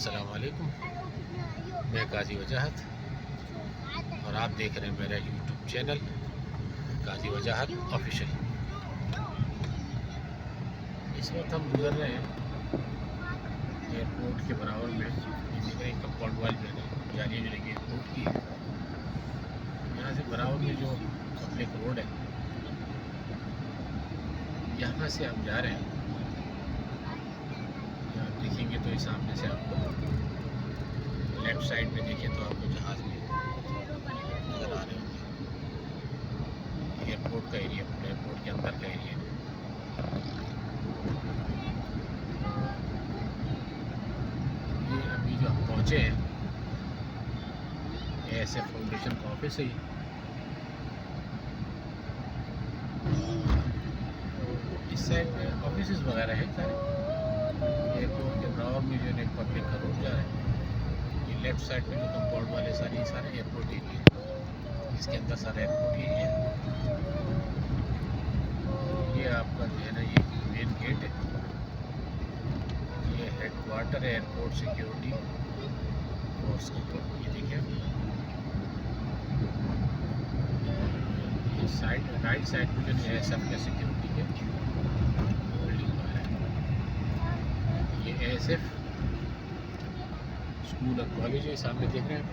अस्सलाम वालेकुम। मैं काजी वजाहत और आप देख रहे हैं मेरा यूट्यूब चैनल काजी वजाहत ऑफिशियल। इस वक्त हम गुजर रहे हैं एयरपोर्ट के बराबर में, इसी कंपाउंड वाल में जाली जो लगी एयरपोर्ट की है। यहाँ से बराबर में जो पब्लिक रोड है, यहाँ से हम जा रहे हैं। आप देखेंगे तो इस सामने से आपको लेफ्ट साइड में देखिए तो आपको जहाज भी नज़र आ रहे होंगे। एयरपोर्ट का एरिया, एयरपोर्ट के अंदर का एरिया। ये अभी जो हम पहुँचे हैं ASF फाउंडेशन का ऑफिस है। इस साइड में ऑफिस वगैरह हैं सारे। एयरपोर्ट के बराबर में जो है पब्लिक का रोड जा रहा है। ये लेफ्ट साइड में जो कंपाउंड वाले सारे एयरपोर्ट एरिया है, इसके अंदर सारा एयरपोर्ट एरिया है। ये आपका जो है ना ये मेन गेट है। ये हेडक्वार्टर है एयरपोर्ट सिक्योरिटी फोर्स का। ये देखिए ये साइड राइट साइड में जो है सब का सिक्योरिटी है बिल्डिंग वगैरह है। ये ASF स्कूल और कॉलेज है, सामने देख रहे हैं।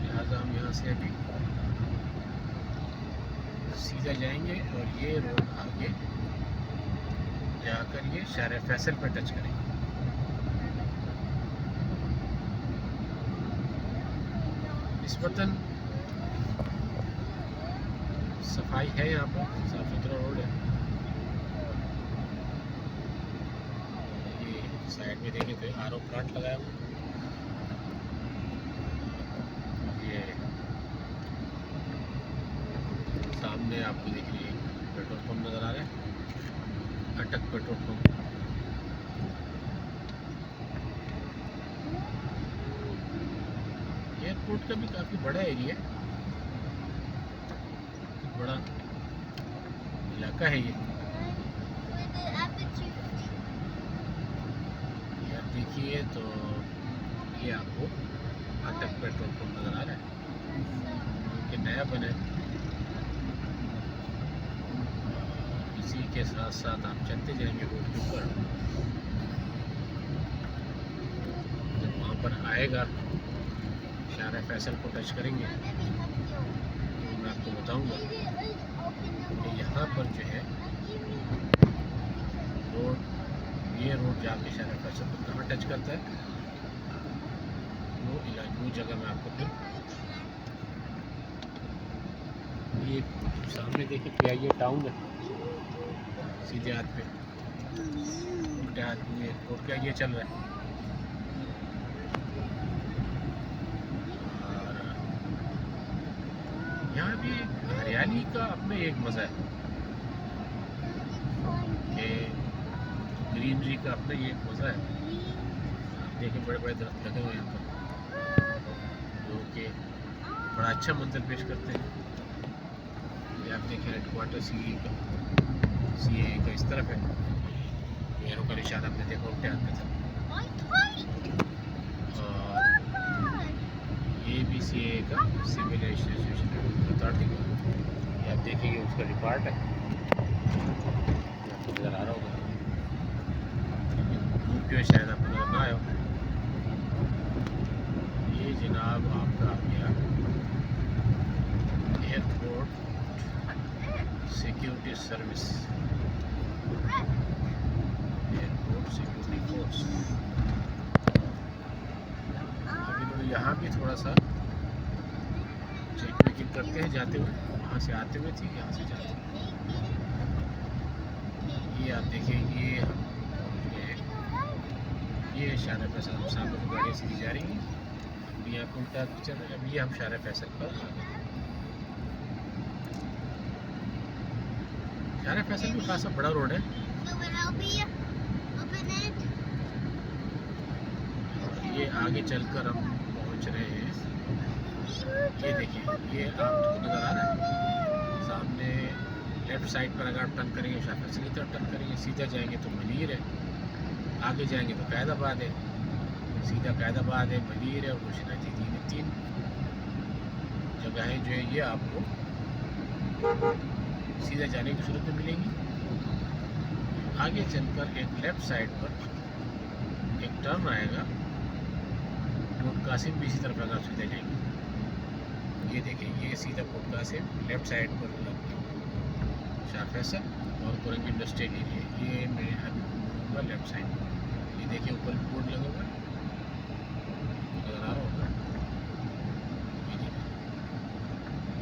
लिहाजा हम यहाँ से अभी सीधा जाएंगे और ये रोड आगे जाकर ये शहर फैसल पर टच करेंगे। निस्बतन सफाई है, यहाँ पर साफ सुथरा रोड है। ये साइड में देखें तो RO प्लांट लगाया हुआ। ये सामने आपको देख रही है पेट्रोल पंप नज़र आ रहा है, अटक पेट्रोल पंप। एयरपोर्ट का भी काफ़ी बड़ा एरिया है, बड़ा इलाका है ये। यार देखिए तो ये आपको अटक पेट्रोल पंप नज़र आ रहा है कि नया बना है। इसी के साथ साथ आप चलते जाएंगे रोड के ऊपर, जब वहाँ पर आएगा शहर फैसल को टच करेंगे तो मैं आपको बताऊंगा कि यहाँ पर जो है रोड, ये रोड जाके शहर फैसल को कहाँ टच करता है, वो जगह मैं आपको फिर ये सामने देखिए PIA टाउन है। सीधे हाथ पे, उल्टे हाथ में एयरपोर्ट का ये चल रहा है। और यहाँ भी हरियाली का अपना एक मज़ा है कि ग्रीनरी का अपना ये एक मज़ा है। आप देखिए बड़े बड़े दरख्त लगे हुए हैं यहाँ पर जो कि बड़ा अच्छा मंजर पेश करते हैं। ये आप देखिए हेडक्वार्टर CAA का इस तरफ है। एरो का निशान आपने देखा उल्टे हाथ में था। और ये भी CAA का सिविल एविएशन अथॉरिटी का, ये आप देखेंगे उसका डिपार्ट है, आपको नज़र आ रहा होगा। धूप जो है शायद आपको नजर ना आया। ये जनाब आपका आ गया airport security service, airport security force. अभी तो यहाँ भी थोड़ा सा चेक वेकिंग करते हैं जाते हुए, वहाँ से आते हुए थी, यहाँ से जाते हुए। ये आप देखिए ये शारा फैसल सामने गाड़ी सीधी जा रही है। अभी यहाँ उल्टा चल रहा है। अभी हम शारा फैसल पर आ गए। शारा फैसल भी खासा बड़ा रोड है। ये आगे चलकर हम पहुंच रहे हैं। ये देखिए ये आपको नज़र आ रहा है सामने लेफ्ट साइड पर। अगर आप टर्न करेंगे शारा फैसल की तरफ टर्न करेंगे, सीधा जाएंगे तो मनीर है। आगे जाएंगे तो कैदाबाद है, सीधा कैदाबाद है, बलीर है और गुशनाची। तीन जगहें जो है ये आपको सीधा जाने की सूरत में मिलेंगी। आगे चलकर एक लेफ़्ट साइड पर एक टर्न आएगा, पोर्ट कासिम भी इसी तरफ अगर सीधा जाएंगे। ये देखिए, ये सीधा पोर्ट कासिम लेफ़्ट साइड पर शाह फैसल और कुरंगी इंडस्ट्रियल एरिया, ये मैं अभी घूमूँगा लेफ़्ट साइड। ये देखिए ऊपर बोर्ड लगा हुआ है, नज़र आ रहा होगा। ये देखिए,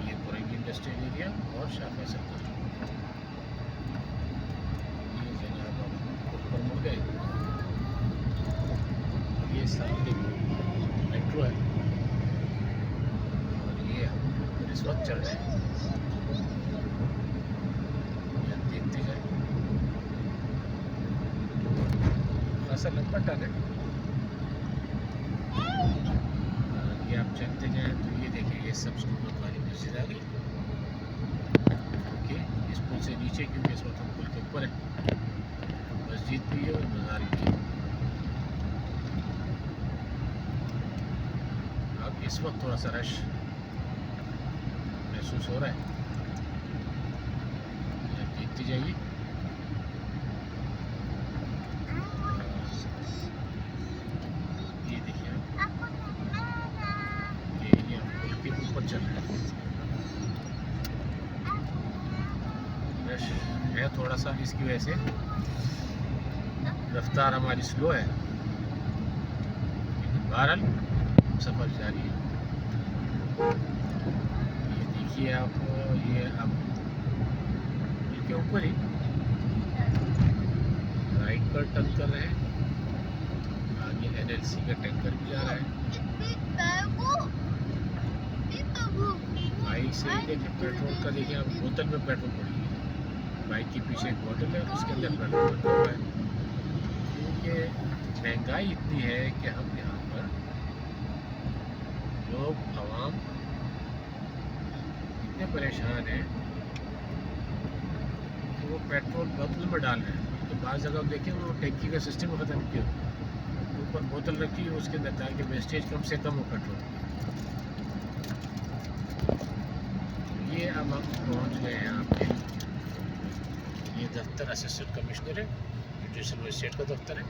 ये कुरंगी इंडस्ट्रियल एरिया और शाह फैसल का। ये जनाब आप ऊपर मुड़ गए, ये सामने मेट्रो है और ये हम इस वक्त चल रहे हैं। देखते जाए, खासा लंबा टन है। ये आप चलते जाएं तो ये देखिए, ये सब स्कूलों वाली मस्जिद आ गई। ओके, इस पुल से नीचे, क्योंकि इस वक्त हम पुल के ऊपर है। मस्जिद भी है और मज़ार भी है। अब इस वक्त थोड़ा सा रश महसूस हो रहा है। देखते जाइए, ये देखिए आप, ये हम पुल के ऊपर चल रहे हैं। रश है थोड़ा सा, इसकी वजह से रफ्तार हमारी स्लो है, लेकिन बहरहाल सफ़र जारी है। ये देखिए आप, ये अब के ऊपर ही राइट पर टर्न कर रहे हैं। आगे NLC का टैंकर भी जा रहा है। बाइक से ही देखिए, पेट्रोल का देखिए, अब बोतल में पेट्रोल पड़ी है। बाइक के पीछे एक बोतल है, उसके अंदर पेट्रोल रखा हुआ है। क्योंकि महंगाई इतनी है कि हम यहाँ पर लोग आवाम इतने परेशान हैं कि वो पेट्रोल बोतल में डाल रहे हैं। तो बाज़ जगह देखिए, वो टैंकी का सिस्टम ख़त्म किया, ऊपर बोतल रखी है उसके अंदर, ताकि वेस्टेज कम से कम हो पेट्रोल। ये अब हम पहुँच गए हैं यहाँ पे। ये दफ्तर असिस्टेंट कमिश्नर है, न्यूट्रिशन व स्टेट का दफ्तर है।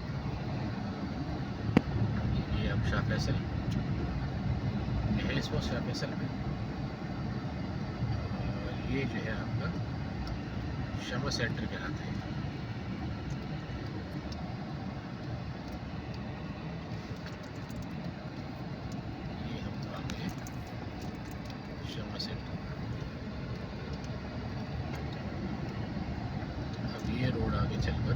ये अब शाह फैसल है, इस वक्त शाह फैसल में। और ये जो है आपका शमा सेंटर कहलाता है। ये हम आ गए शमा सेंटर। अब ये रोड आगे चलकर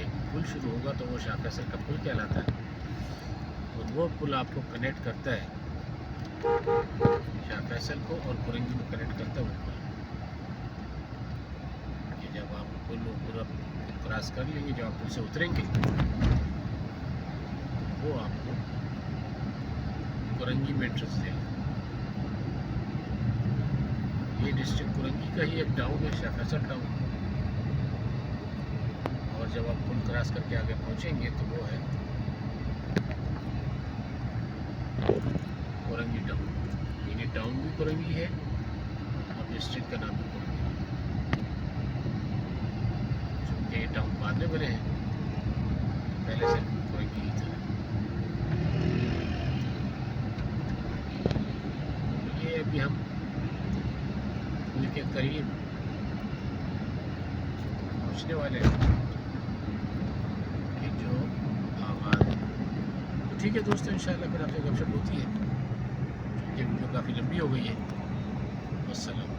एक पुल शुरू होगा, तो वो शाह फैसल का पुल कहलाता है। और वो पुल आपको कनेक्ट करता है शाह फैसल को और कुरंगी को कनेक्ट करता है वो पुल। ये जब आप पुल पूरा क्रॉस कर लेंगे, जब आप पुल से उतरेंगे, वो आपको कुरंगी में एंट्रेंस देगा। ये डिस्ट्रिक्ट कुरंगी का ही एक टाउन है, शाह फैसल टाउन। और जब आप पुल क्रॉस करके आगे पहुँचेंगे तो वो है कुरंगी टाउन। ये टाउन भी कुरंगी है और डिस्ट्रिक्ट का नाम भी कुरंगी है। चूँकि ये टाउन बाद में बने हैं, पहले से कुरंगी ही था। ये अभी हम पुल के करीब पहुँचने वाले हैं कि जो आवाज़। तो ठीक है दोस्तों, इंशाल्लाह फिर आपसे गपशप होती है। ये वीडियो काफ़ी लंबी हो गई है। अस्सलाम।